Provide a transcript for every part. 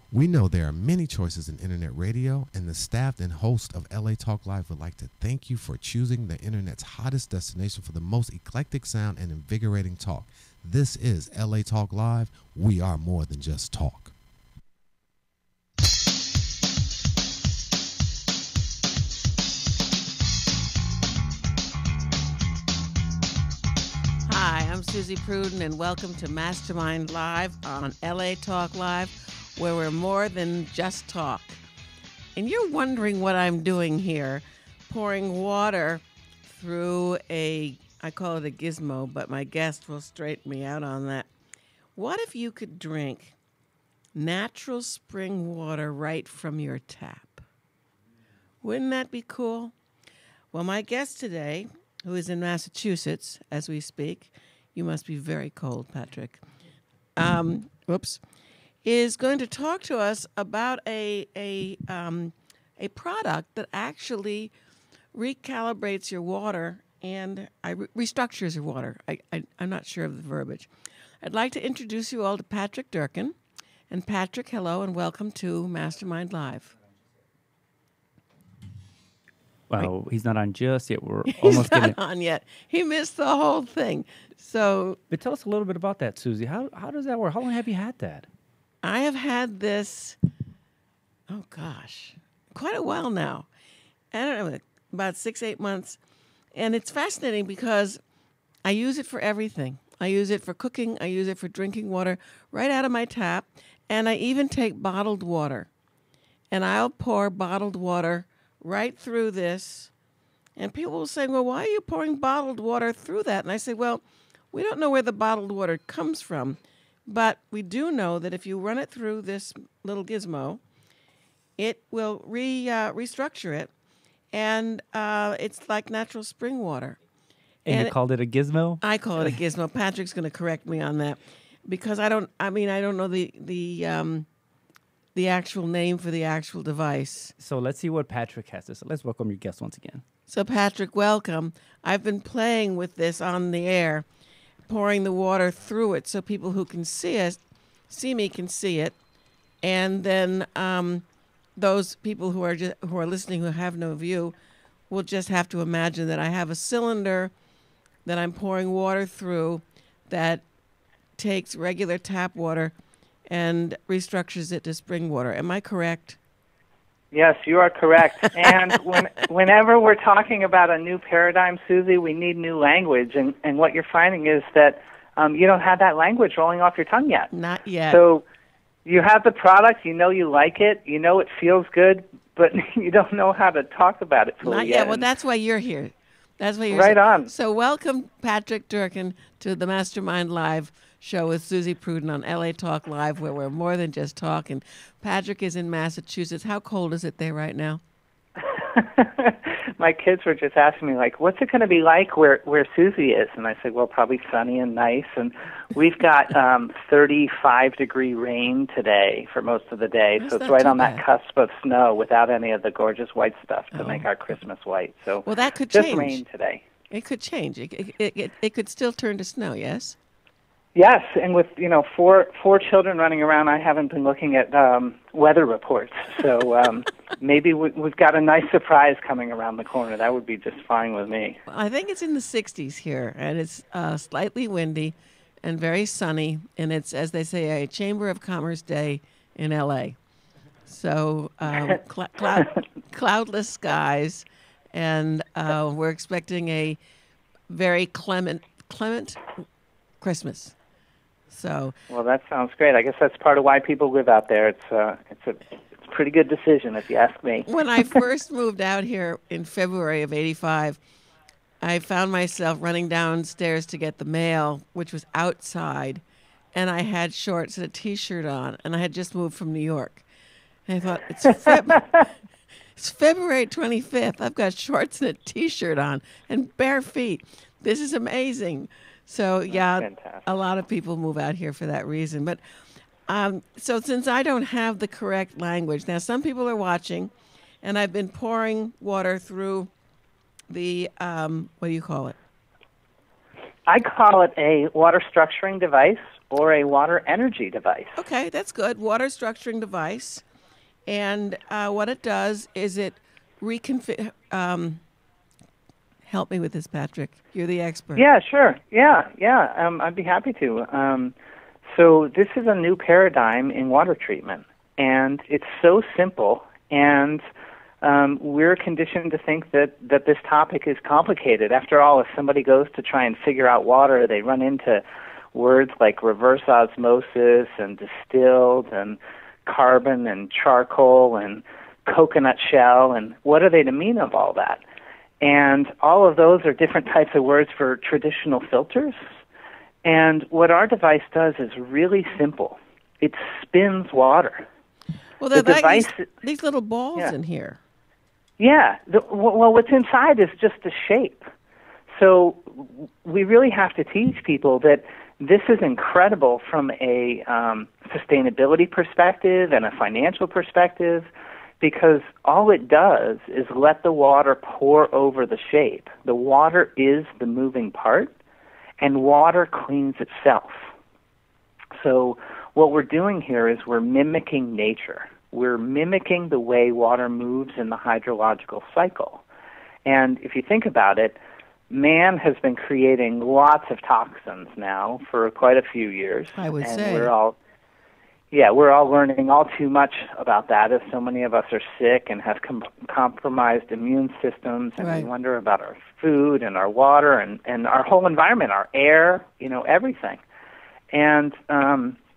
We know there are many choices in internet radio, and the staff and host of LA Talk Live would like to thank you for choosing the internet's hottest destination for the most eclectic sound and invigorating talk. This is LA Talk Live. We are more than just talk. Hi, I'm Suzy Prudden, and welcome to Mastermind Live on LA Talk Live, where we're more than just talk. And you're wondering what I'm doing here, pouring water through I call it a gizmo, but my guest will straighten me out on that. What if you could drink natural spring water right from your tap? Wouldn't that be cool? Well, my guest today, who is in Massachusetts as we speak, you must be very cold, Patrick, is going to talk to us about a product that actually recalibrates your water and restructures your water. I'm not sure of the verbiage. I'd like to introduce you all to Patrick Durkin. And Patrick, hello and welcome to Mastermind Live. Well, he's not on just yet. We're He's almost not getting on yet. He missed the whole thing. So, But tell us a little bit about that, Suzy. How does that work? How long have you had that? I have had this, oh gosh, quite a while now. I don't know, about 6-8 months. And it's fascinating because I use it for everything. I use it for cooking. I use it for drinking water right out of my tap. And I even take bottled water. And I'll pour bottled water right through this. And people will say, well, why are you pouring bottled water through that? And I say, well, we don't know where the bottled water comes from. But we do know that if you run it through this little gizmo, it will restructure it. And it's like natural spring water. And you called it a gizmo? I call it a gizmo. Patrick's going to correct me on that because I don't know the actual name for the actual device. So let's see what Patrick has to say. Let's welcome your guest once again. So Patrick, welcome. I've been playing with this on the air, pouring the water through it so people who can see me can see it. And then those people who are listening who have no view will just have to imagine that I have a cylinder that I'm pouring water through that takes regular tap water and restructures it to spring water. Am I correct? Yes, you are correct. And whenever we're talking about a new paradigm, Suzy, we need new language. And what you're finding is that you don't have that language rolling off your tongue yet. Not yet. So you have the product, you know you like it, you know it feels good, but you don't know how to talk about it fully Not yet. Well, that's why you're here. That's why you're right on. So welcome, Patrick Durkin, to the Mastermind Live show with Suzy Prudden on LA Talk Live, where we're more than just talking. Patrick is in Massachusetts. How cold is it there right now? My kids were just asking me, like, what's it going to be like where Suzy is? And I said, well, probably sunny and nice. And we've got 35-degree rain today for most of the day. That's so it's not right too on bad. that cusp of snow without any of the gorgeous white stuff to make our Christmas white. So well, that could just change. rain today. It could change. It could still turn to snow, yes? Yes, and with four children running around, I haven't been looking at weather reports. So maybe we've got a nice surprise coming around the corner. That would be just fine with me. Well, I think it's in the 60s here, and it's slightly windy and very sunny, and it's, as they say, a Chamber of Commerce day in L.A. So cloudless skies, and we're expecting a very clement Christmas. So, well, that sounds great. I guess that's part of why people live out there. It's a pretty good decision, if you ask me. When I first moved out here in February of '85, I found myself running downstairs to get the mail, which was outside, and I had shorts and a T-shirt on, and I had just moved from New York. And I thought, it's February 25th. I've got shorts and a T-shirt on and bare feet. This is amazing. So, yeah, fantastic. A lot of people move out here for that reason. But so since I don't have the correct language, now some people are watching, and I've been pouring water through the, what do you call it? I call it a water structuring device or a water energy device. Okay, that's good. Water structuring device. And what it does is it reconfigure. Help me with this, Patrick. You're the expert. Yeah, sure. Yeah. I'd be happy to. So this is a new paradigm in water treatment, and it's so simple. And we're conditioned to think that this topic is complicated. After all, if somebody goes to try and figure out water, they run into words like reverse osmosis and distilled and carbon and charcoal and coconut shell, and what are they to mean of all that? And all of those are different types of words for traditional filters. And what our device does is really simple. It spins water. Well, there are like these little balls in here. Yeah. Well, what's inside is just a shape. So we really have to teach people that this is incredible from a sustainability perspective and a financial perspective, because all it does is let the water pour over the shape. The water is the moving part, and water cleans itself. So what we're doing here is we're mimicking nature. We're mimicking the way water moves in the hydrological cycle. And if you think about it, man has been creating lots of toxins now for quite a few years. I would and say. we're all learning all too much about that, as so many of us are sick and have compromised immune systems, and Right. we wonder about our food and our water and our whole environment, our air, everything. And,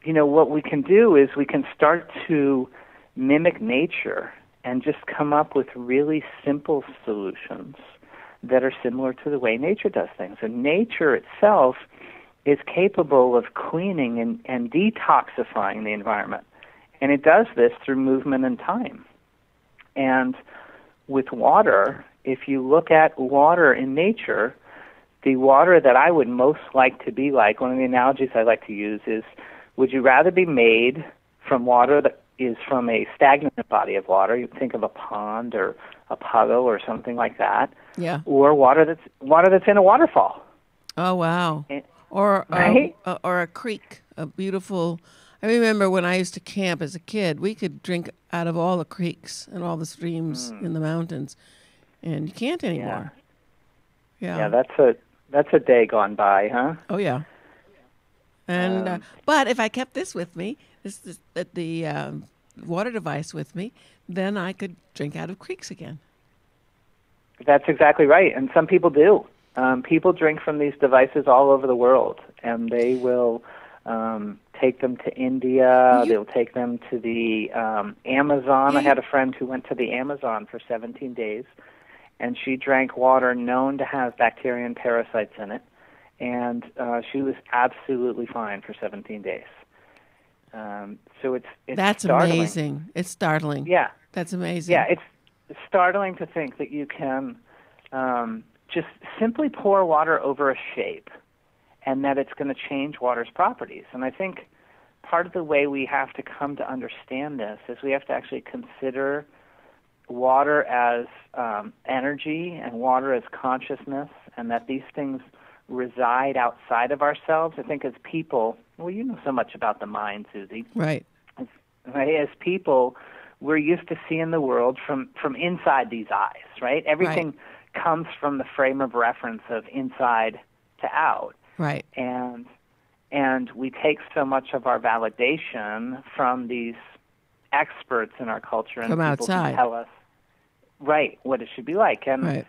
what we can do is we can start to mimic nature and just come up with really simple solutions that are similar to the way nature does things. And nature itself is capable of cleaning and detoxifying the environment. And it does this through movement and time. And with water, if you look at water in nature, the water that I would most like to be like, one of the analogies I like to use is, would you rather be made from water that is from a stagnant body of water? You think of a pond or a puddle or something like that. Yeah. Or water that's in a waterfall. Oh, wow. And, Or right? or a creek, a beautiful. I remember when I used to camp as a kid, we could drink out of all the creeks and all the streams in the mountains, and you can't anymore. Yeah, that's a day gone by, huh? Oh yeah. And but if I kept this with me, the water device with me, then I could drink out of creeks again. That's exactly right, and some people do. People drink from these devices all over the world, and they will take them to India. They'll take them to the Amazon. I had a friend who went to the Amazon for 17 days, and she drank water known to have bacteria and parasites in it, and she was absolutely fine for 17 days. So it's That's startling. amazing. It's startling. Yeah. That's amazing. Yeah, it's startling to think that you can just simply pour water over a shape and that it's going to change water's properties. And I think part of the way we have to come to understand this is we have to actually consider water as energy and water as consciousness, and that these things reside outside of ourselves. I think as people, well, you know so much about the mind, Suzy. Right. As people, we're used to seeing the world from inside these eyes, right? Everything comes from the frame of reference of inside to out. Right. And we take so much of our validation from these experts in our culture and From people outside. who tell us what it should be like. And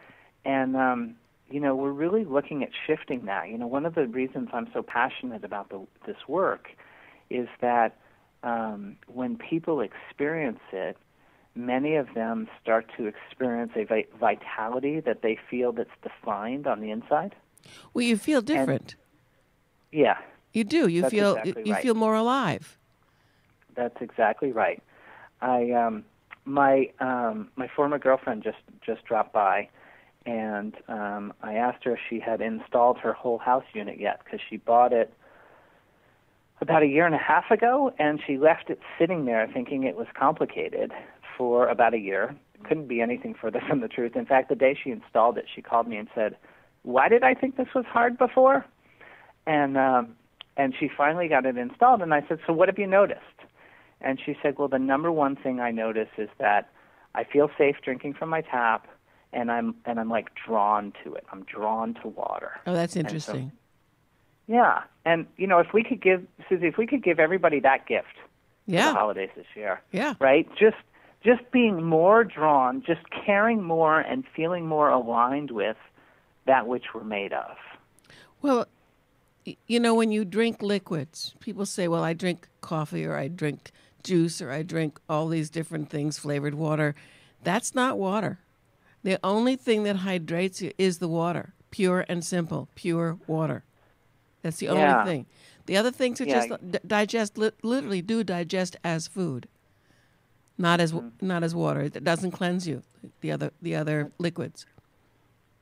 we're really looking at shifting that. One of the reasons I'm so passionate about this work is that when people experience it, many of them start to experience a vitality that they feel that's defined on the inside. Well, you feel different. Yeah. You do. You That's feel exactly you right. feel more alive. That's exactly right. My former girlfriend just dropped by, and I asked her if she had installed her whole house unit yet, because she bought it about 1.5 years ago, and she left it sitting there thinking it was complicated for about a year. Couldn't be anything further from the truth. In fact, the day she installed it, she called me and said, "Why did I think this was hard before?" And she finally got it installed, and I said, so what have you noticed? And she said, well, the number one thing I notice is that I feel safe drinking from my tap, and I'm like drawn to it. I'm drawn to water. Oh, that's interesting. Yeah, and if we could give Suzy, if we could give everybody that gift for the holidays this year, right? Just being more drawn, just caring more, and feeling more aligned with that which we're made of. Well, when you drink liquids, people say, "Well, I drink coffee, or I drink juice, or I drink all these different things, flavored water." That's not water. The only thing that hydrates you is the water, pure and simple, pure water. That's the only thing. The other things are just digest. Literally, do digest as food, not as water. It doesn't cleanse you. The other liquids.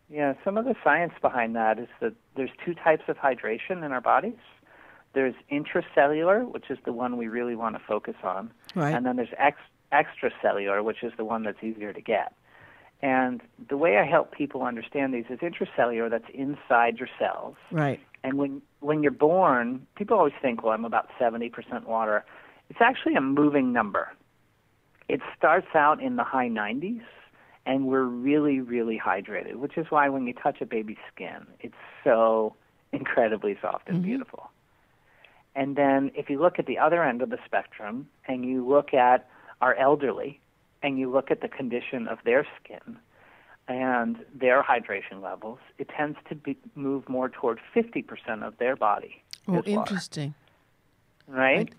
Yeah, some of the science behind that is that there's two types of hydration in our bodies. There's intracellular, which is the one we really want to focus on, right. And then there's extracellular, which is the one that's easier to get. And the way I help people understand these is intracellular, that's inside your cells. Right. And when you're born, people always think, well, I'm about 70% water. It's actually a moving number. It starts out in the high 90s, and we're really, really hydrated, which is why when you touch a baby's skin, it's so incredibly soft and beautiful. And then if you look at the other end of the spectrum, and you look at our elderly, and you look at the condition of their skin and their hydration levels, it tends to move more toward 50% of their body. Oh, interesting. Right?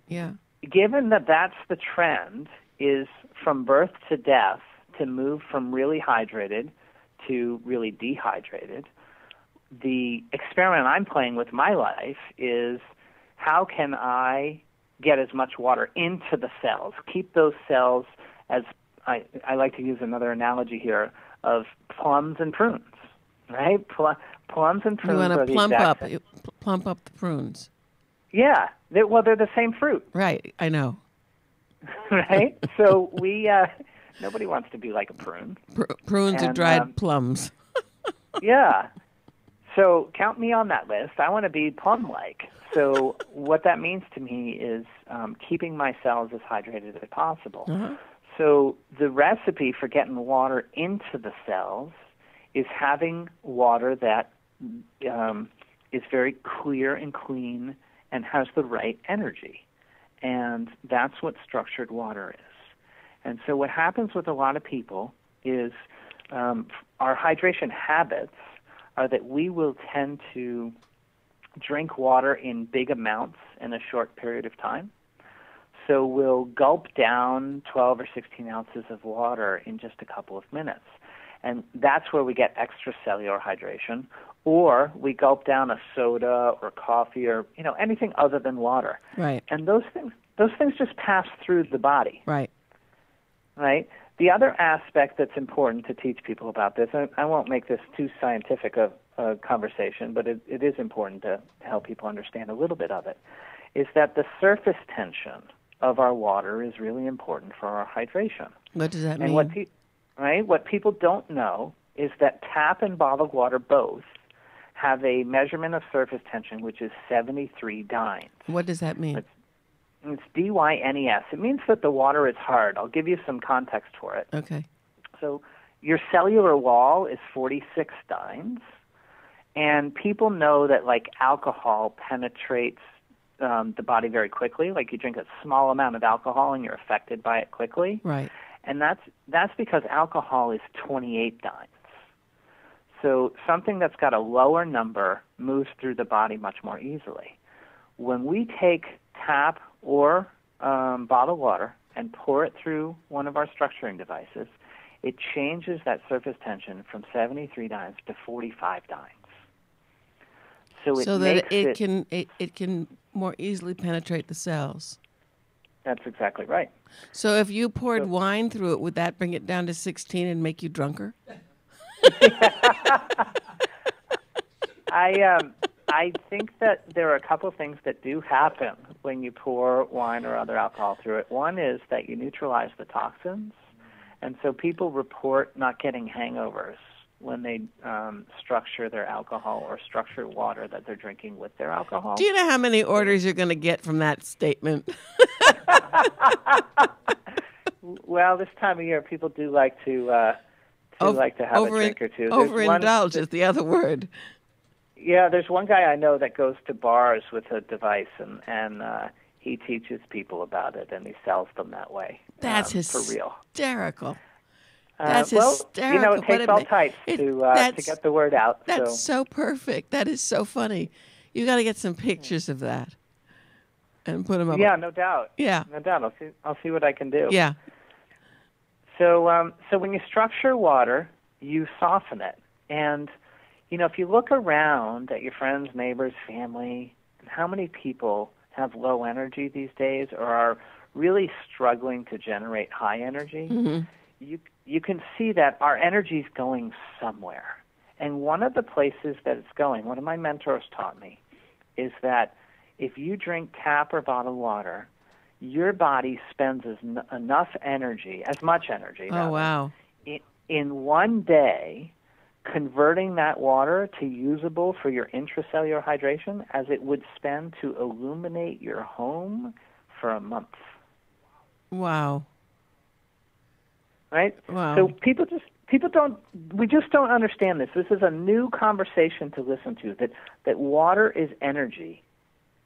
Yeah. Given that that's the trend, is from birth to death to move from really hydrated to really dehydrated, the experiment I'm playing with my life is how can I get as much water into the cells, keep those cells as, I like to use another analogy here, of plums and prunes, right? Plums and prunes are the exact same. Plump up the prunes. Yeah. They're the same fruit. Right, I know. Right? So nobody wants to be like a prune. Prunes are dried plums. Yeah. So count me on that list. I want to be plum-like. So what that means to me is keeping my cells as hydrated as possible. Uh-huh. So the recipe for getting water into the cells is having water that is very clear and clean and has the right energy. And that's what structured water is. And so what happens with a lot of people is our hydration habits are that we will tend to drink water in big amounts in a short period of time. So we'll gulp down 12 or 16 ounces of water in just a couple of minutes. And that's where we get extracellular hydration. Or we gulp down a soda or coffee or anything other than water. Right. And those things just pass through the body. Right. Right? The other aspect that's important to teach people about this, and I won't make this too scientific a conversation, but it is important to help people understand a little bit of it, is that the surface tension of our water is really important for our hydration. What does that mean? And what people don't know is that tap and bottled water both have a measurement of surface tension which is 73 dynes. What does that mean? It's D-Y-N-E-S. It means that the water is hard. I'll give you some context for it. Okay. So your cellular wall is 46 dynes, and people know that alcohol penetrates the body very quickly. Like you drink a small amount of alcohol and you're affected by it quickly. Right. And that's because alcohol is 28 dynes. So something that's got a lower number moves through the body much more easily. When we take tap or bottled water and pour it through one of our structuring devices, it changes that surface tension from 73 dynes to 45 dynes. So that it can more easily penetrate the cells. That's exactly right. So if you poured wine through it, would that bring it down to 16 and make you drunker? I think that there are a couple of things that do happen when you pour wine or other alcohol through it. One is that you neutralize the toxins, and so people report not getting hangovers when they structure their alcohol or structure water that they're drinking with their alcohol. Do you know how many orders you're going to get from that statement? Well, this time of year, people do like to have a drink or two. Overindulge is the other word. Yeah, there's one guy I know that goes to bars with a device, and he teaches people about it, and he sells them that way. That's for real. Hysterical. That's hysterical. You know, it takes all types to get the word out. That's so perfect. That is so funny. You got to get some pictures of that and put them up. Yeah, no doubt. Yeah, no doubt. I'll see what I can do. Yeah. So when you structure water, you soften it, and you know, if you look around at your friends, neighbors, family, and how many people have low energy these days or are really struggling to generate high energy, you can see that our energy is going somewhere. And one of the places that it's going, one of my mentors taught me, is that if you drink tap or bottled water, your body spends enough energy, as much energy, oh, wow, in one day converting that water to usable for your intracellular hydration as it would spend to illuminate your home for a month. Wow. Right? Wow. So we just don't understand this. This is a new conversation to listen to, that water is energy.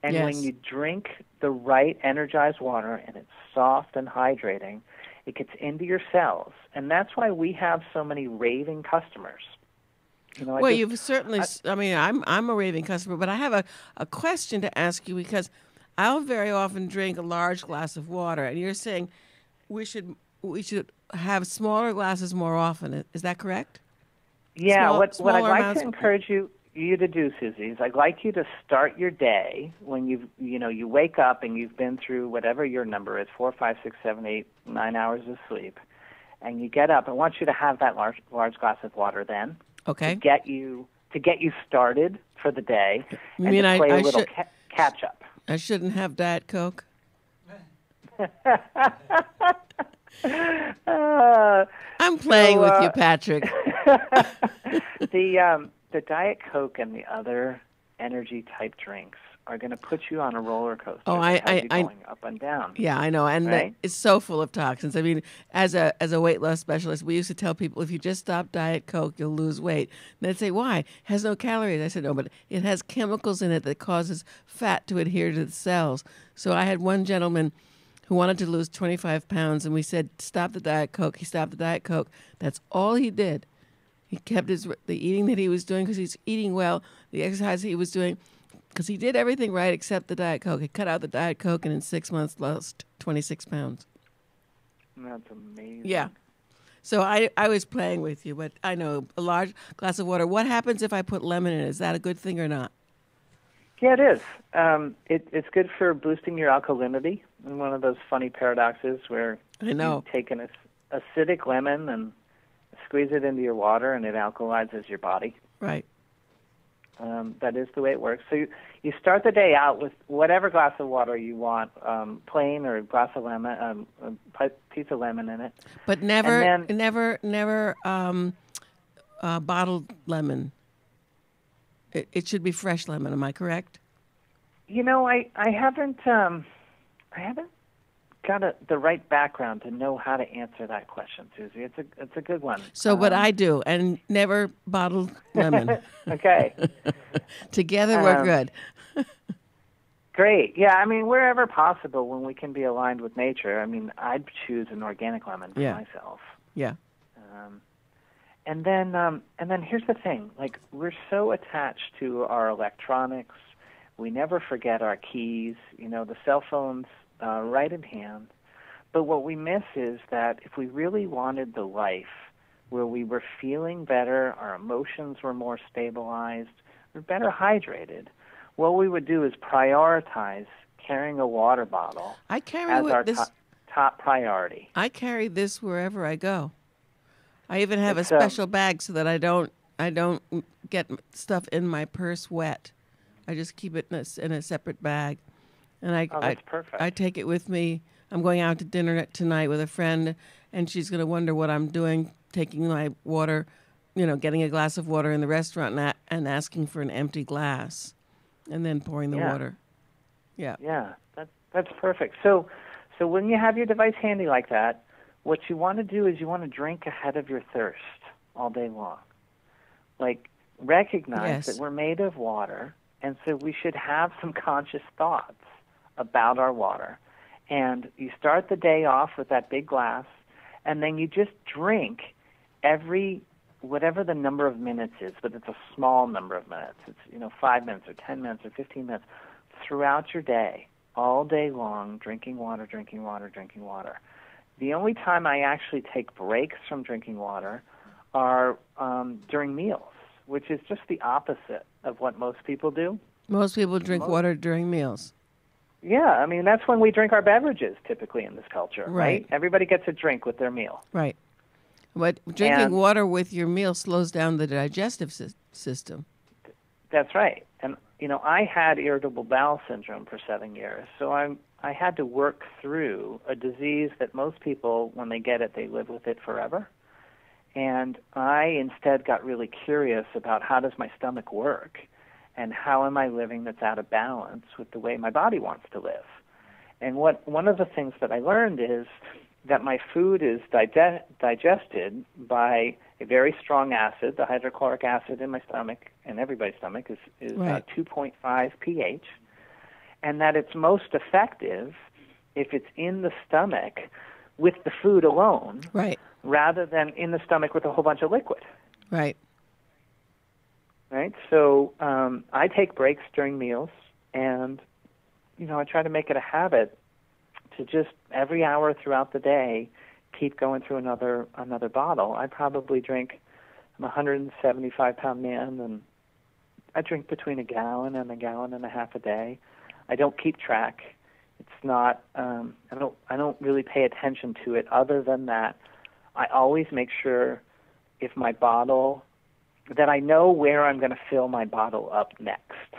And yes. when you drink the right energized water and it's soft and hydrating, it gets into your cells. And that's why we have so many raving customers. You know, you've certainly, I'm a raving customer, but I have a question to ask you, because I'll very often drink a large glass of water, and you're saying we should have smaller glasses more often. Is that correct? Yeah, what I'd like to encourage you to do, Suzy, is I'd like you to start your day when you wake up and you've been through whatever your number is, 4, 5, 6, 7, 8, 9 hours of sleep, and you get up. I want you to have that large glass of water then. Okay. To get you started for the day, and you mean to play a little catch up. I shouldn't have Diet Coke. I'm playing with you, Patrick. The Diet Coke and the other energy type drinks are going to put you on a roller coaster. Oh, going up and down. Yeah, I know, and right? It's so full of toxins. I mean, as a weight loss specialist, we used to tell people, if you just stop Diet Coke, you'll lose weight. And they'd say, why? It has no calories. I said, no, but it has chemicals in it that causes fat to adhere to the cells. So I had one gentleman who wanted to lose 25 pounds, and we said, stop the Diet Coke. He stopped the Diet Coke. That's all he did. He kept the eating that he was doing, because he's eating well, the exercise he was doing, because he did everything right except the Diet Coke. He cut out the Diet Coke, and in 6 months lost 26 pounds. That's amazing. Yeah. So I was playing with you, but I know a large glass of water. What happens if I put lemon in it? Is that a good thing or not? Yeah, it is. It's good for boosting your alkalinity. And one of those funny paradoxes where you take an acidic lemon and squeeze it into your water, and it alkalizes your body. Right. That is the way it works. So you start the day out with whatever glass of water you want, plain or a glass of lemon, a piece of lemon in it. But never bottled lemon. It should be fresh lemon. Am I correct? You know, I haven't got the right background to know how to answer that question, Suzy. It's a good one. So, but I do, and never bottled lemon. Okay. Together we're good. Great. Yeah, I mean, wherever possible, when we can be aligned with nature, I mean, I'd choose an organic lemon for myself. Yeah. And then here's the thing: like, we're so attached to our electronics, we never forget our keys. You know, the cell phone's right in hand. But what we miss is that if we really wanted the life where we were feeling better, our emotions were more stabilized, we're better hydrated, what we would do is prioritize carrying a water bottle as our top priority. I carry this wherever I go. I even have a special bag so that I don't get stuff in my purse wet. I just keep it in a separate bag. And that's perfect. I take it with me. I'm going out to dinner tonight with a friend, and she's going to wonder what I'm doing, taking my water getting a glass of water in the restaurant and asking for an empty glass and then pouring the water. Yeah. Yeah, that's perfect. So when you have your device handy like that, what you want to do is you want to drink ahead of your thirst all day long. Like, recognize that we're made of water, and so we should have some conscious thoughts about our water. And you start the day off with that big glass, and then you just drink every, whatever the number of minutes is, but it's a small number of minutes. It's, 5 minutes or 10 minutes or 15 minutes throughout your day, all day long, drinking water, drinking water, drinking water. The only time I actually take breaks from drinking water are during meals, which is just the opposite of what most people do. Most people drink water during meals. Yeah, I mean, that's when we drink our beverages typically in this culture, right? Everybody gets a drink with their meal. Right. But drinking water with your meal slows down the digestive system. That's right. And, I had irritable bowel syndrome for 7 years, so I had to work through a disease that most people, when they get it, they live with it forever. And I instead got really curious about how does my stomach work and how am I living that's out of balance with the way my body wants to live. And one of the things that I learned is that my food is digested by a very strong acid. The hydrochloric acid in my stomach, and everybody's stomach, is 2.5 pH, and that it's most effective if it's in the stomach with the food alone, rather than in the stomach with a whole bunch of liquid. Right. So I take breaks during meals, and I try to make it a habit to just every hour throughout the day keep going through another bottle. I probably drink. I'm a 175-pound man, and I drink between a gallon and a gallon and a half a day. I don't keep track. It's not. I don't really pay attention to it. Other than that, I always make sure if my bottle, that I know where I'm going to fill my bottle up next.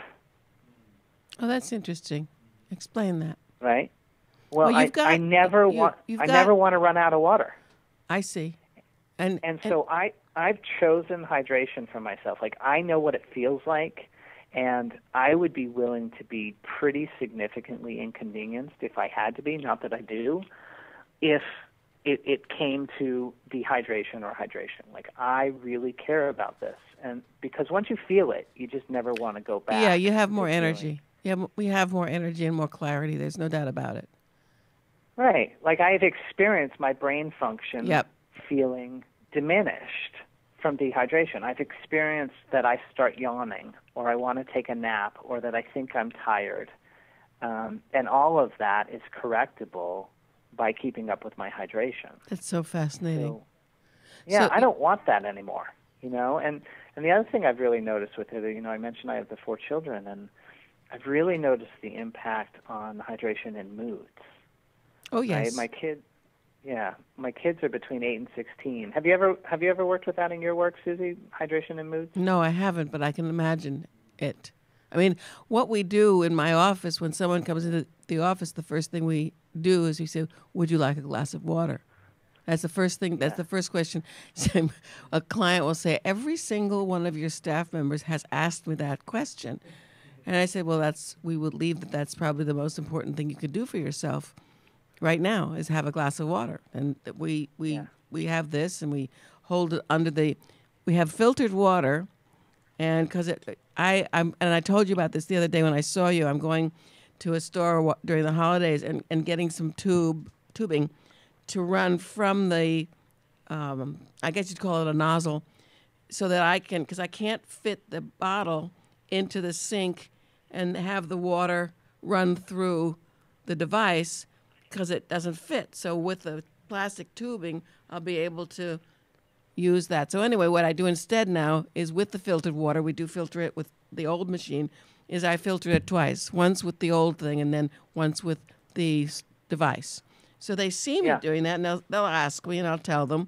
Oh, that's interesting. Explain that. Right. Well, I never want to run out of water. I see. And so I've chosen hydration for myself. Like, I know what it feels like, and I would be willing to be pretty significantly inconvenienced if I had to be, not that I do, if it came to dehydration or hydration. Like, I really care about this. And because once you feel it, you just never want to go back. Yeah, you have more energy. Yeah, we have more energy and more clarity. There's no doubt about it. Right. Like, I have experienced my brain function feeling diminished from dehydration. I've experienced that I start yawning, or I want to take a nap, or that I think I'm tired. And all of that is correctable by keeping up with my hydration. That's so fascinating. So, I don't want that anymore, And the other thing I've really noticed with it, I mentioned I have the 4 children, and I've really noticed the impact on hydration and moods. Oh, yes. My kids are between 8 and 16. Have you ever worked with that in your work, Suzy? Hydration and moods? No, I haven't, but I can imagine it. I mean, what we do in my office when someone comes into the office, the first thing we do is we say, "Would you like a glass of water?" That's the first thing. That's the first question. A client will say, "Every single one of your staff members has asked me that question," and I said, "Well, we would leave that. That's probably the most important thing you could do for yourself right now is have a glass of water." And we have this, and we hold it under we have filtered water, and because I told you about this the other day when I saw you. I'm going to a store during the holidays and getting some tubing to run from the I guess you'd call it a nozzle, so that I can, because I can't fit the bottle into the sink and have the water run through the device, because it doesn't fit. So with the plastic tubing, I'll be able to use that. So anyway, what I do instead now is with the filtered water, we do filter it with the old machine, is I filter it twice, once with the old thing and then once with the device. So they see me doing that, and they'll ask me, and I'll tell them,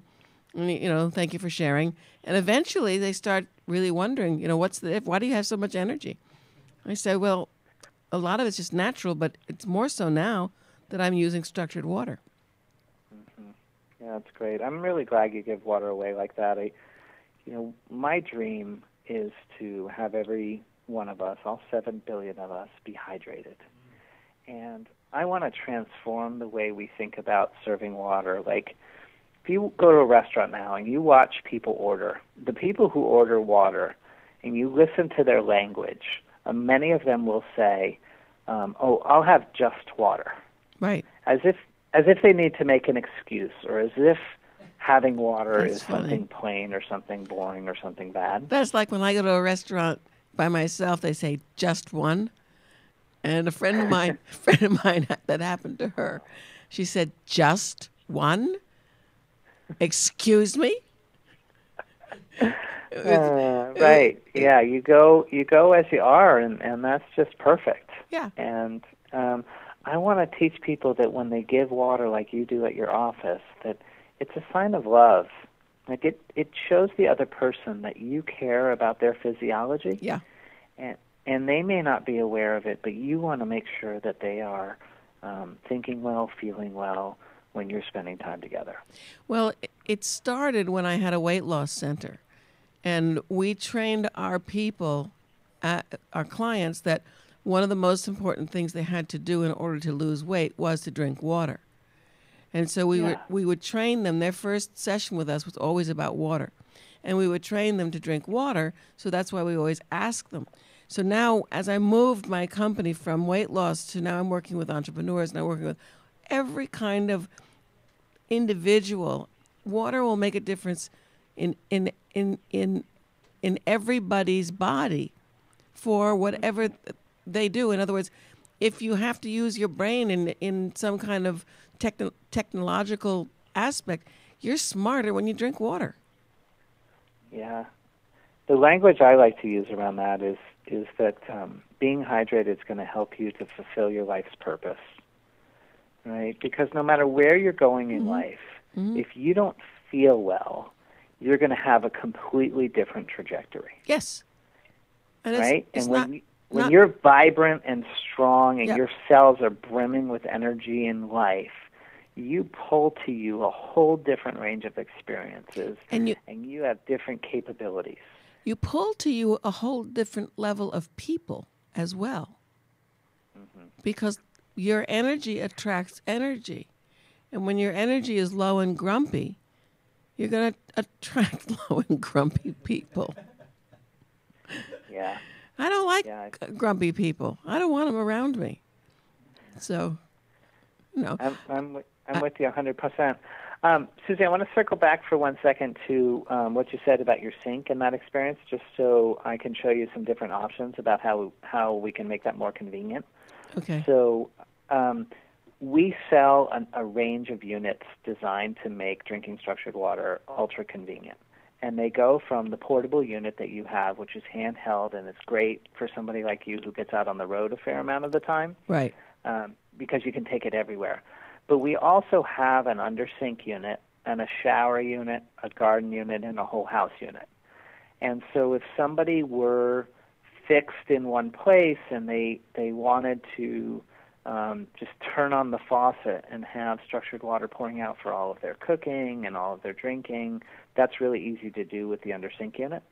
thank you for sharing. And eventually they start really wondering, why do you have so much energy? I say, well, a lot of it's just natural, but it's more so now that I'm using structured water. Mm-hmm. Yeah, that's great. I'm really glad you give water away like that. my dream is to have every one of us, all 7 billion of us, be hydrated. And I want to transform the way we think about serving water. Like, if you go to a restaurant now and you watch people order, the people who order water, and you listen to their language, many of them will say, "Oh, I'll have just water," Right. as if they need to make an excuse, or as if having water That's is funny. something plain or something boring or something bad. That's like when I go to a restaurant by myself, they say just one. And a friend of mine that happened to her, she said, "Just one? Excuse me?" Right. Yeah, you go as you are, and that's just perfect. Yeah. And I want to teach people that when they give water like you do at your office, that it's a sign of love. Like, it shows the other person that you care about their physiology. Yeah. And they may not be aware of it, but you want to make sure that they are thinking well, feeling well when you're spending time together. Well, it started when I had a weight loss center. And we trained our people, our clients, that one of the most important things they had to do in order to lose weight was to drink water. And so we would train them. Their first session with us was always about water. And we would train them to drink water, so that's why we always ask them. So now, as I moved my company from weight loss to now I'm working with entrepreneurs and I'm working with every kind of individual, water will make a difference in everybody's body for whatever they do. In other words, if you have to use your brain in some kind of technological aspect, you're smarter when you drink water. Yeah. The language I like to use around that is that being hydrated is going to help you to fulfill your life's purpose, right? Because no matter where you're going in life, if you don't feel well, you're going to have a completely different trajectory. Yes. And right? It's And when you're vibrant and strong and Yep. your cells are brimming with energy and life, you pull to you a whole different range of experiences, and you have different capabilities. You pull to you a whole different level of people as well, because your energy attracts energy. And when your energy is low and grumpy, you're going to attract low and grumpy people. Yeah. I don't like grumpy people. I don't want them around me. So, no. I'm with you 100%. Suzy, I want to circle back for 1 second to what you said about your sink and that experience, just so I can show you some different options about how we can make that more convenient. Okay. So we sell a range of units designed to make drinking structured water ultra convenient. And they go from the portable unit that you have, which is handheld, and it's great for somebody like you who gets out on the road a fair amount of the time. Right. Because you can take it everywhere. But we also have an under-sink unit and a shower unit, a garden unit, and a whole house unit. And so if somebody were fixed in one place and they wanted to just turn on the faucet and have structured water pouring out for all of their cooking and all of their drinking, that's really easy to do with the under-sink unit.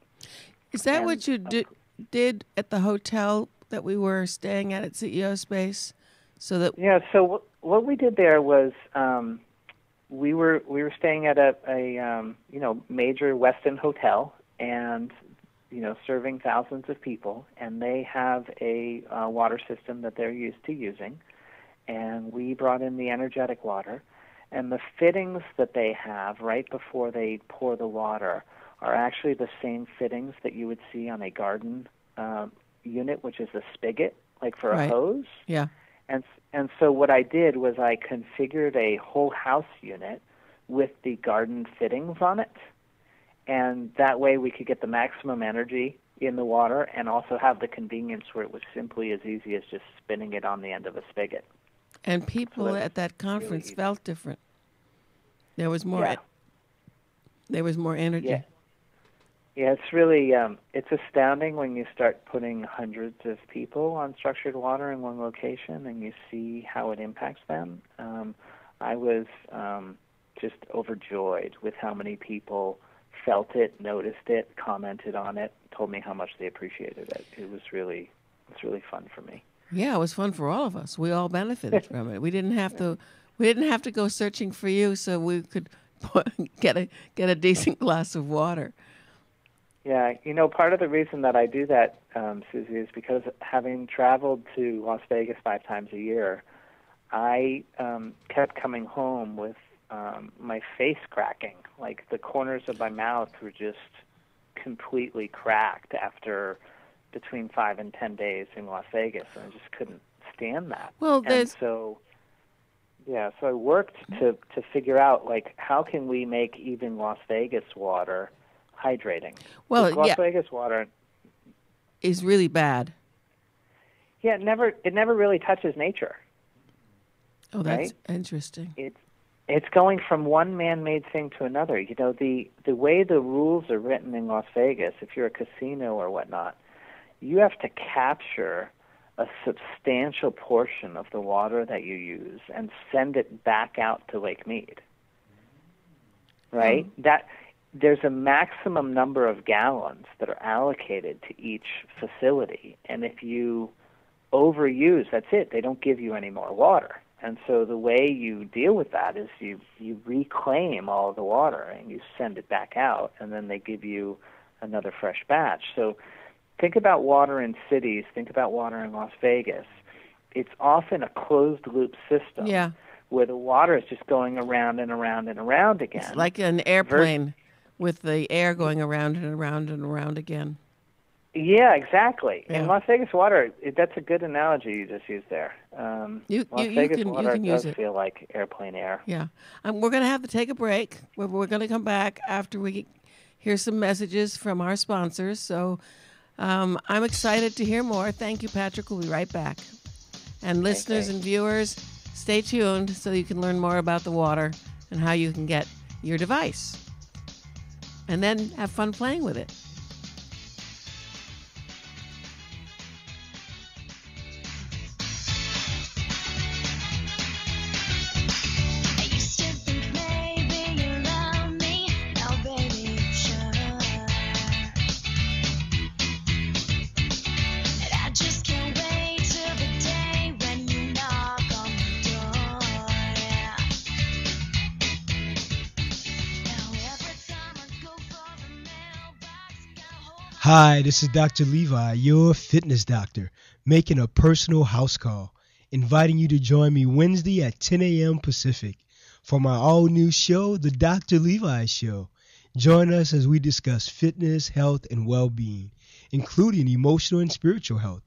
Is that what you did at the hotel that we were staying at CEO Space? So that So what we did there was we were staying at a major Westin hotel, and serving thousands of people, and they have a water system that they're used to using, and we brought in the energetic water, and the fittings that they have right before they pour the water are actually the same fittings that you would see on a garden unit, which is a spigot, like for a hose. Yeah. And so what I did was I configured a whole house unit with the garden fittings on it, and that way we could get the maximum energy in the water and also have the convenience where it was simply as easy as just spinning it on the end of a spigot. And people at that conference felt different. There was more. There was more energy. Yeah, it's really it's astounding when you start putting hundreds of people on structured water in one location and you see how it impacts them. I was just overjoyed with how many people felt it, noticed it, commented on it, told me how much they appreciated it. It was really fun for me. Yeah, it was fun for all of us. We all benefited from it. We didn't have to go searching for you, so we could get a decent glass of water. Yeah, part of the reason that I do that, Suzy, is because having traveled to Las Vegas 5 times a year, I kept coming home with my face cracking. Like the corners of my mouth were just completely cracked after between 5 and 10 days in Las Vegas, and I just couldn't stand that. Well, so I worked to figure out, like, how can we make even Las Vegas water hydrating? Well, Las Vegas water is really bad. Yeah, it never really touches nature. Oh, that's right? Interesting. It's going from one man-made thing to another. The way the rules are written in Las Vegas, if you're a casino or whatnot, you have to capture a substantial portion of the water that you use and send it back out to Lake Mead. Right? That there's a maximum number of gallons that are allocated to each facility, and if you overuse, that's it. They don't give you any more water. And so the way you deal with that is you reclaim all of the water and you send it back out, and then they give you another fresh batch. So think about water in cities. Think about water in Las Vegas. It's often a closed-loop system where the water is just going around and around and around again. It's like an airplane with the air going around and around and around again. Yeah, exactly. Yeah. In Las Vegas water, that's a good analogy you just used there. Las Vegas water does feel like airplane air. Yeah. We're going to have to take a break. We're going to come back after we hear some messages from our sponsors. So I'm excited to hear more. Thank you, Patrick. We'll be right back. And listeners and viewers, stay tuned so you can learn more about the water and how you can get your device. And then have fun playing with it. Hi, this is Dr. Levi, your fitness doctor, making a personal house call, inviting you to join me Wednesday at 10 a.m. Pacific for my all-new show, The Dr. Levi Show. Join us as we discuss fitness, health, and well-being, including emotional and spiritual health.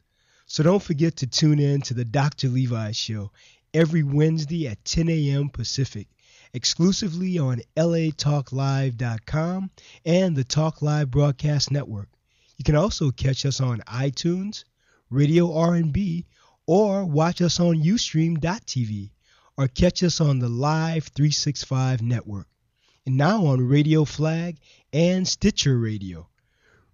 So don't forget to tune in to The Dr. Levi Show every Wednesday at 10 a.m. Pacific, exclusively on latalklive.com and the Talk Live Broadcast Network. You can also catch us on iTunes, Radio R&B, or watch us on Ustream.tv, or catch us on the Live 365 network, and now on Radio Flag and Stitcher Radio.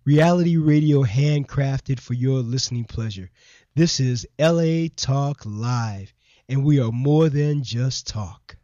Reality radio handcrafted for your listening pleasure. This is LA Talk Live, and we are more than just talk.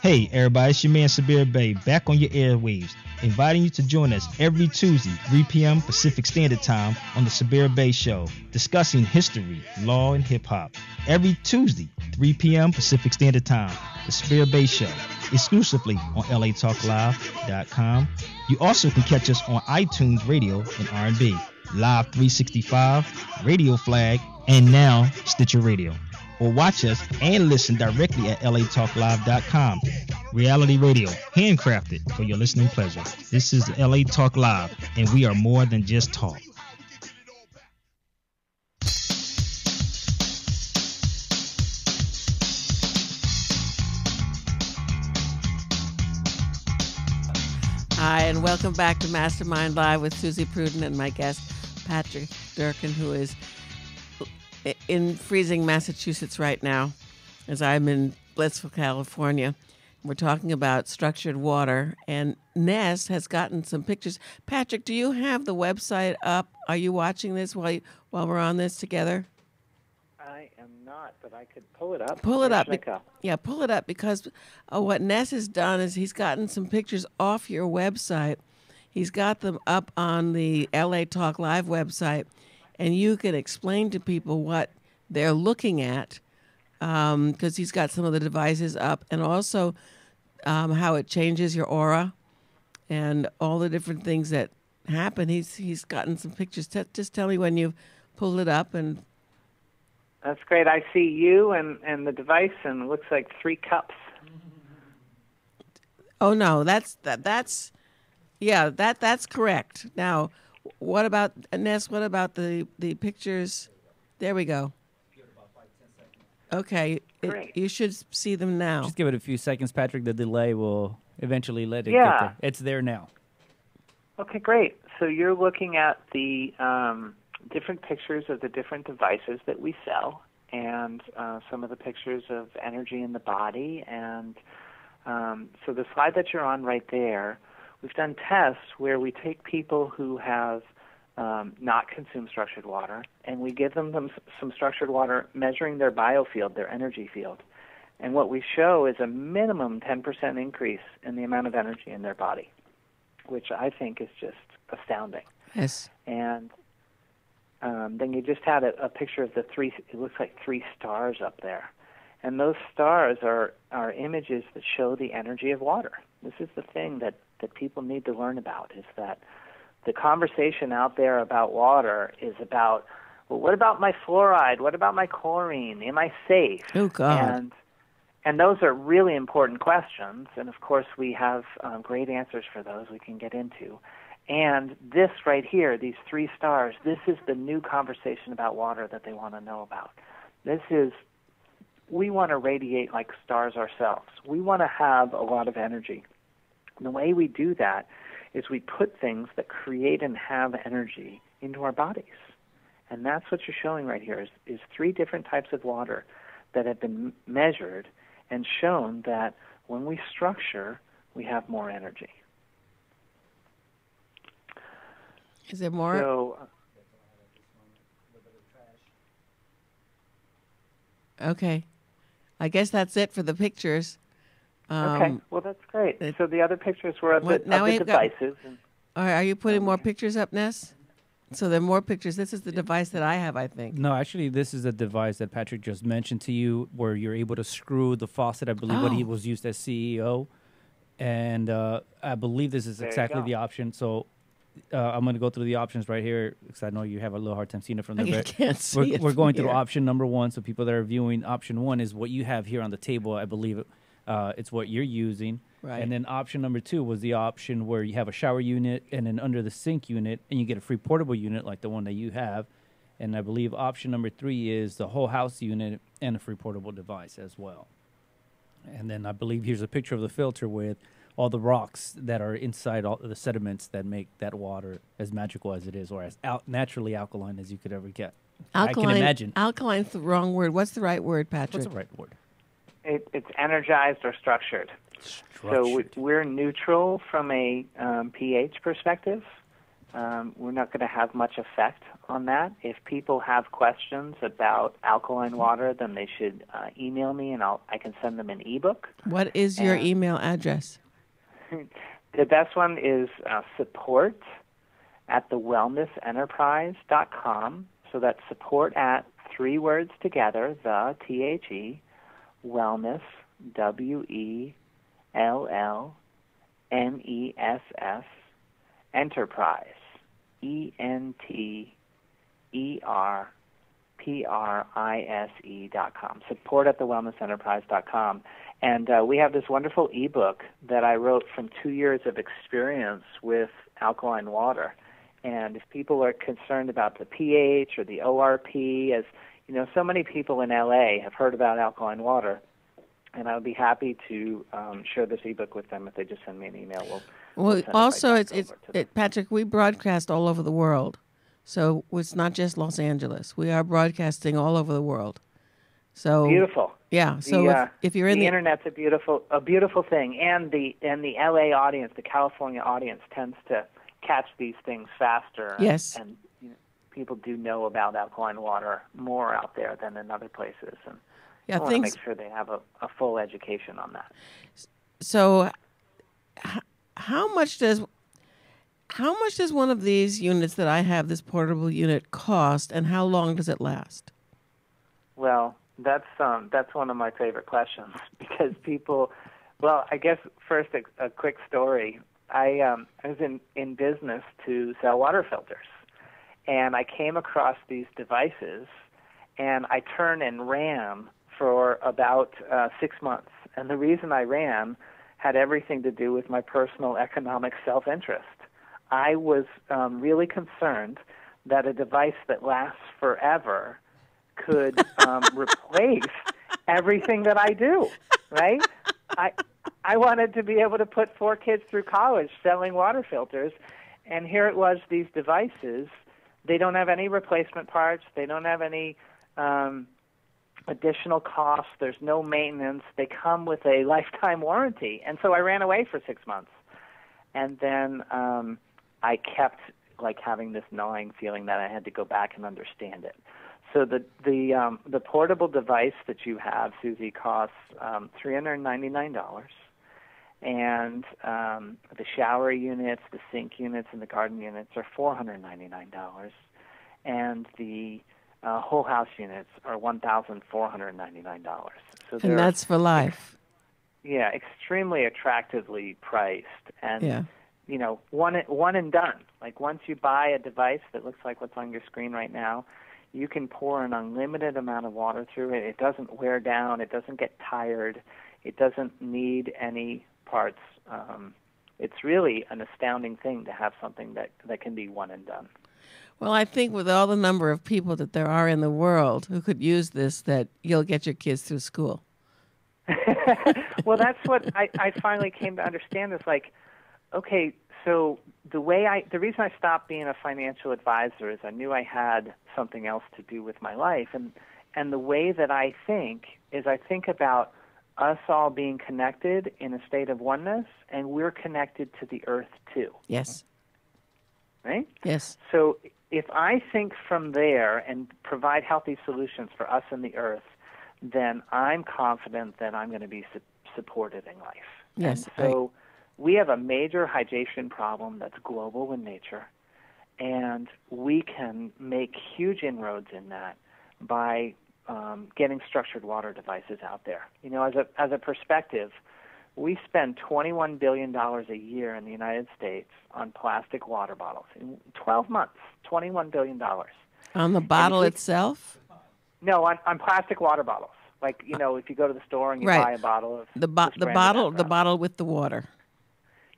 Hey everybody, it's your man Sabir Bey back on your airwaves, inviting you to join us every Tuesday, 3 p.m. Pacific Standard Time on the Sabir Bey Show, discussing history, law, and hip-hop. Every Tuesday, 3 p.m. Pacific Standard Time, the Sabir Bey Show, exclusively on latalklive.com. You also can catch us on iTunes Radio and R&B, Live 365, Radio Flag, and now Stitcher Radio. Or watch us and listen directly at latalklive.com. Reality radio, handcrafted for your listening pleasure. This is LA Talk Live, and we are more than just talk. Hi, and welcome back to Mastermind Live with Suzy Prudden and my guest, Patrick Durkin, who is in freezing Massachusetts right now, as I'm in blissful California. We're talking about structured water, and Ness has gotten some pictures. Patrick, do you have the website up? Are you watching this while we're on this together? I am not, but I could pull it up. Pull it Where up. should I go? Yeah, pull it up because what Ness has done is he's gotten some pictures off your website. He's got them up on the LA Talk Live website, and you can explain to people what they're looking at because he's got some of the devices up, and also how it changes your aura and all the different things that happen. He's gotten some pictures. Just tell me when you've pulled it up. And That's great. I see you and the device, and it looks like 3 cups. oh no, that's correct. Now, what about Ness? What about the pictures? There we go. Okay, Great. you should see them now. Just give it a few seconds, Patrick. The delay will eventually let it Yeah. get there. It's there now. Okay, great. So you're looking at the different pictures of the different devices that we sell, and some of the pictures of energy in the body. And so the slide that you're on right there, we've done tests where we take people who have not consumed structured water, and we give them some structured water measuring their biofield, their energy field. And what we show is a minimum 10% increase in the amount of energy in their body, which I think is just astounding. Yes. And then you just had a picture of the 3, it looks like 3 stars up there. And those stars are images that show the energy of water. This is the thing that people need to learn about, is that the conversation out there about water is about, well, what about my fluoride? What about my chlorine? Am I safe? Oh, God. And those are really important questions. And, of course, we have great answers for those we can get into. And this right here, these 3 stars, this is the new conversation about water that they want to know about. We want to radiate like stars ourselves. We want to have a lot of energy. And the way we do that is we put things that create and have energy into our bodies. And that's what you're showing right here is 3 different types of water that have been measured and shown that when we structure, we have more energy. Is there more? So, Okay. I guess that's it for the pictures. okay, well, that's great. So the other pictures were of the devices. Are you putting more pictures up, Ness? So there are more pictures. This is the device that I have, I think. No, actually, this is a device that Patrick just mentioned to you, where you're able to screw the faucet. I believe what he was used as CEO, and I believe this is exactly the option. So I'm going to go through the options right here because I know you have a little hard time seeing it from there. I can't see it. We're going from through here. option number 1. So people that are viewing option 1 is what you have here on the table. I believe it's what you're using. Right. And then option number 2 was the option where you have a shower unit and then under the sink unit, and you get a free portable unit like the one that you have. And I believe option number 3 is the whole house unit and a free portable device as well. And then I believe here's a picture of the filter with all the rocks that are inside all the sediments that make that water as magical as it is, or as naturally alkaline as you could ever get. Alkaline, I can imagine. Alkaline's the wrong word. What's the right word, Patrick? What's the right word? It's energized or structured. So we're neutral from a pH perspective. We're not going to have much effect on that. If people have questions about alkaline water, then they should email me, and I can send them an ebook. What is your email address? The best one is support@thewellnessenterprise.com. So that's support at 3 words together, the THE, wellness, WELLNESS, enterprise, ENTERPRISE.com. Support@thewellnessenterprise.com. And we have this wonderful ebook that I wrote from 2 years of experience with alkaline water. And if people are concerned about the pH or the ORP, as you know, so many people in LA have heard about alkaline water, and I would be happy to share this ebook with them if they just send me an email. We'll send also, it right back over to them. Patrick, we broadcast all over the world. So it's not just Los Angeles. We are broadcasting all over the world. So Beautiful. Yeah. So if you're in the internet's a beautiful thing, and the LA audience, the California audience, tends to catch these things faster. Yes. And people do know about alkaline water more out there than in other places, and Yeah, I want to make sure they have a full education on that. So, how much does one of these units that I have, this portable unit, cost, and how long does it last? Well, that's one of my favorite questions because people. Well, I guess first a quick story. I was in business to sell water filters, and I came across these devices, and I turned and ran for about 6 months. And the reason I ran had everything to do with my personal economic self-interest. I was really concerned that a device that lasts forever could replace everything that I do, right? I wanted to be able to put 4 kids through college selling water filters, and here it was, these devices, they don't have any replacement parts, they don't have any additional costs, there's no maintenance, they come with a lifetime warranty. And so I ran away for 6 months. And then I kept having this gnawing feeling that I had to go back and understand it. So the portable device that you have, Suzy, costs $399, and the shower units, the sink units, and the garden units are $499, and the whole house units are $1,499. So And that's for life. Yeah, extremely attractively priced, and one and done. Like once you buy a device that looks like what's on your screen right now, you can pour an unlimited amount of water through it. It doesn't wear down. It doesn't get tired. It doesn't need any parts. It's really an astounding thing to have something that can be one and done. Well, I think with all the number of people that there are in the world who could use this, that you'll get your kids through school. Well, that's what I finally came to understand is okay, so the reason I stopped being a financial advisor is I knew I had something else to do with my life. And the way that I think is I think about us all being connected in a state of oneness, and we're connected to the earth too. Yes. Right? Yes. So if I think from there and provide healthy solutions for us and the earth, then I'm confident that I'm going to be supported in life. Yes. And so we have a major hydration problem that's global in nature, and we can make huge inroads in that by getting structured water devices out there. As a perspective, we spend $21 billion a year in the United States on plastic water bottles. In 12 months, $21 billion. On the bottle itself? No, on plastic water bottles. If you go to the store and you buy a bottle of the bottle with the water.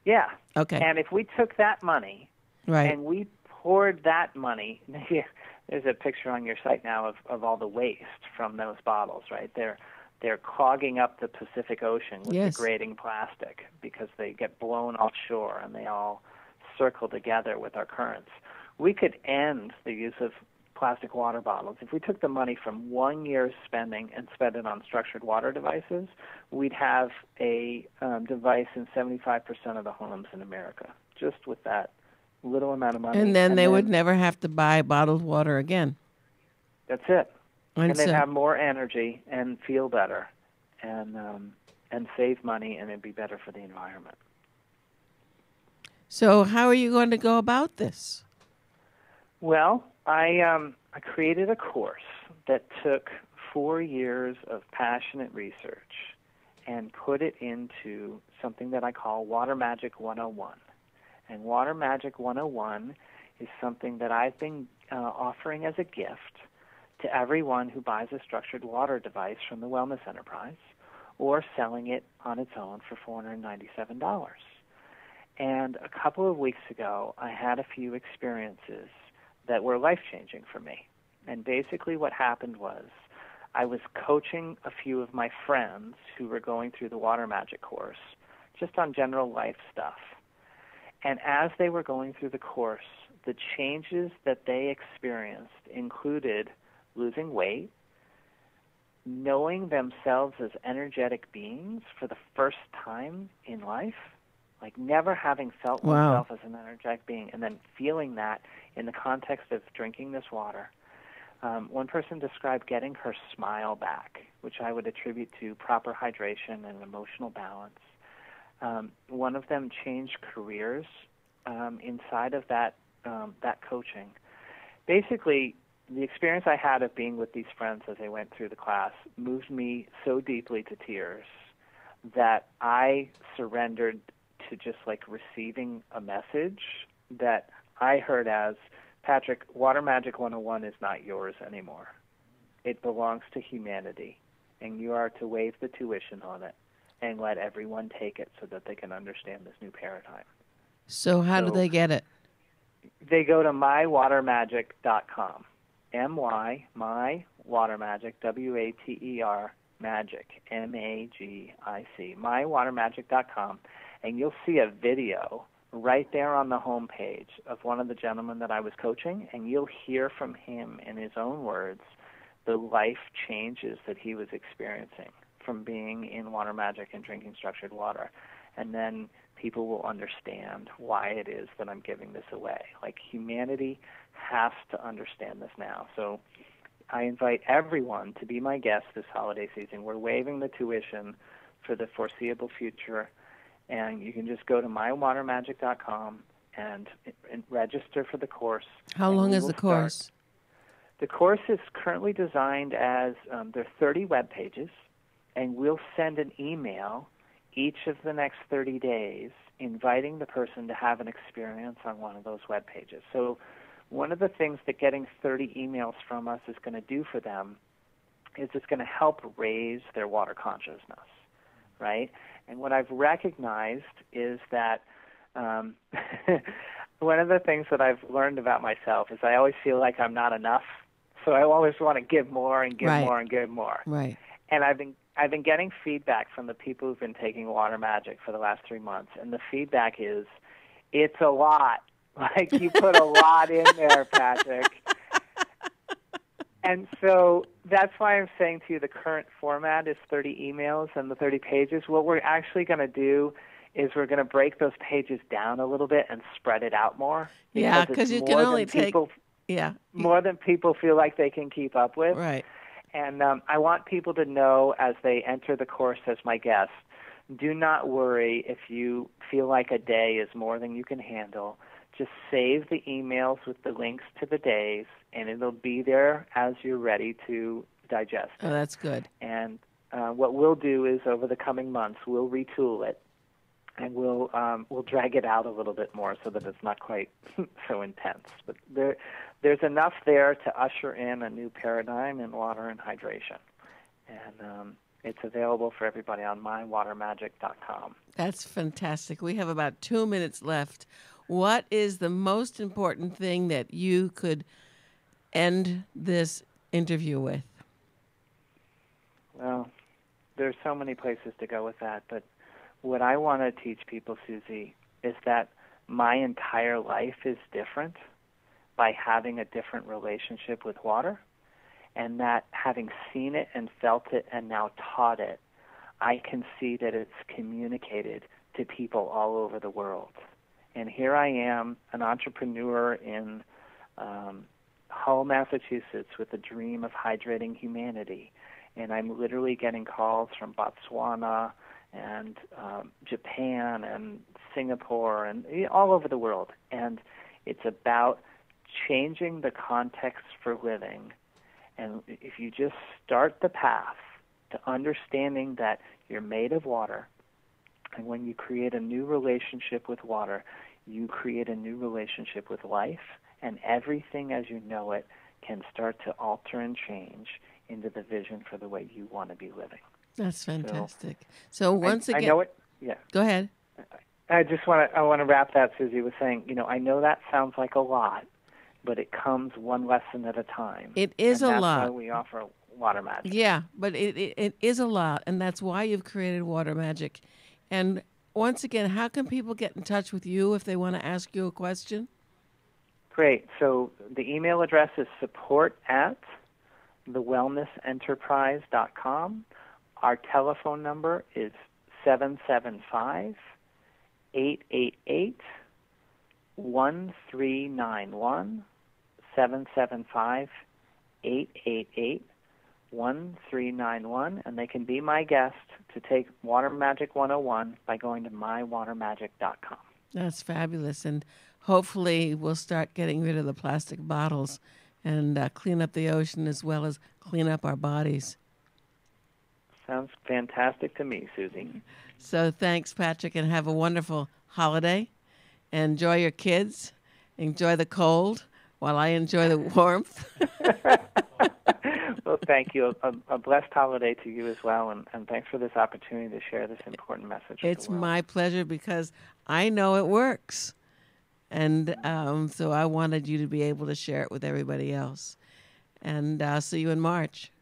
Yeah. Okay. And if we took that money and we poured that money, there's a picture on your site now of all the waste from those bottles, right? They're clogging up the Pacific Ocean with degrading plastic because they get blown offshore and they all circle together with our currents. We could end the use of plastic water bottles. If we took the money from 1 year's spending and spent it on structured water devices, we'd have a device in 75% of the homes in America, just with that little amount of money. And then they would never have to buy bottled water again. That's it. And they'd so, have more energy and feel better and save money, and it'd be better for the environment. So how are you going to go about this? Well, I created a course that took 4 years of passionate research and put it into something that I call Water Magic 101. And Water Magic 101 is something that I've been offering as a gift to everyone who buys a structured water device from the Wellness Enterprise or selling it on its own for $497. And a couple of weeks ago, I had a few experiences that were life-changing for me. And basically what happened was I was coaching a few of my friends who were going through the Water Magic course just on general life stuff. And as they were going through the course, the changes that they experienced included losing weight, knowing themselves as energetic beings for the first time in life. like never having felt oneself as an energetic being, and then feeling that in the context of drinking this water. One person described getting her smile back, which I would attribute to proper hydration and emotional balance. One of them changed careers inside of that coaching. Basically, the experience I had of being with these friends as they went through the class moved me so deeply to tears that I surrendered to just like receiving a message that I heard as, Patrick, Water Magic 101 is not yours anymore. It belongs to humanity, and you are to waive the tuition on it and let everyone take it so that they can understand this new paradigm. So how do they get it? They go to mywatermagic.com. mywatermagic, WATER, magic, MAGIC, mywatermagic.com, and you'll see a video right there on the home page of one of the gentlemen that I was coaching, and you'll hear from him in his own words the life changes that he was experiencing from being in water magic and drinking structured water. And then people will understand why it is that I'm giving this away. Like, humanity has to understand this now. So I invite everyone to be my guest this holiday season. We're waiving the tuition for the foreseeable future, and you can just go to mywatermagic.com and register for the course. How long is the course? The course is currently designed as there are 30 web pages, and we'll send an email each of the next 30 days inviting the person to have an experience on one of those web pages. So one of the things that getting 30 emails from us is going to do for them is it's going to help raise their water consciousness, right? And what I've recognized is that one of the things that I've learned about myself is I always feel like I'm not enough. So I always want to give more and give more and give more. Right. And I've been getting feedback from the people who've been taking Water Magic for the last 3 months, and the feedback is, it's a lot. Like, you put a lot in there, Patrick. And so that's why I'm saying to you the current format is 30 emails and the 30 pages. What we're actually going to do is we're going to break those pages down a little bit and spread it out more. Yeah, because you can only take... more than people feel like they can keep up with. Right. And I want people to know as they enter the course as my guests, do not worry if you feel like a day is more than you can handle. Just save the emails with the links to the days, and it'll be there as you're ready to digest it. Oh, that's good. And what we'll do is over the coming months, we'll retool it, and we'll drag it out a little bit more so that it's not quite so intense. But there's enough there to usher in a new paradigm in water and hydration. And it's available for everybody on mywatermagic.com. That's fantastic. We have about 2 minutes left. What is the most important thing that you could end this interview with? Well, there's so many places to go with that, but what I want to teach people, Suzy, is that my entire life is different by having a different relationship with water, and that having seen it and felt it and now taught it, I can see that it's communicated to people all over the world. And here I am, an entrepreneur in Hull, Massachusetts, with a dream of hydrating humanity. And I'm literally getting calls from Botswana and Japan and Singapore and all over the world. And it's about changing the context for living. And if you just start the path to understanding that you're made of water, and when you create a new relationship with water, you create a new relationship with life, and everything as you know it can start to alter and change into the vision for the way you want to be living. That's fantastic. So once again, I know it. Yeah. Go ahead. I want to wrap that, Suzy, with saying, I know that sounds like a lot, but it comes one lesson at a time. It is a lot. That's why we offer Water Magic. Yeah, but it is a lot, and that's why you've created Water Magic. And once again, how can people get in touch with you if they want to ask you a question? Great. So the email address is support@thewellnessenterprise.com. Our telephone number is 775 888-1391, 775-888-1391, and they can be my guest to take Water Magic 101 by going to mywatermagic.com. That's fabulous. And hopefully we'll start getting rid of the plastic bottles and clean up the ocean as well as clean up our bodies. Sounds fantastic to me, Suzy. So thanks, Patrick, and have a wonderful holiday. Enjoy your kids. Enjoy the cold while I enjoy the warmth. Well, thank you. A blessed holiday to you as well, and thanks for this opportunity to share this important message. It's my pleasure because I know it works. And so I wanted you to be able to share it with everybody else. And I'll see you in March.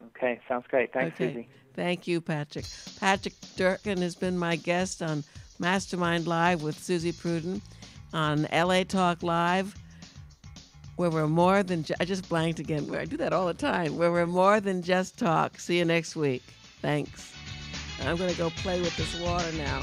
Okay, sounds great. Thanks, Suzy. Thank you, Patrick. Patrick Durkin has been my guest on Mastermind Live with Suzy Prudden on LA Talk Live, where we're more than I just blanked again. Where I do that all the time. Where we're more than just talk. See you next week. Thanks. I'm going to go play with this water now.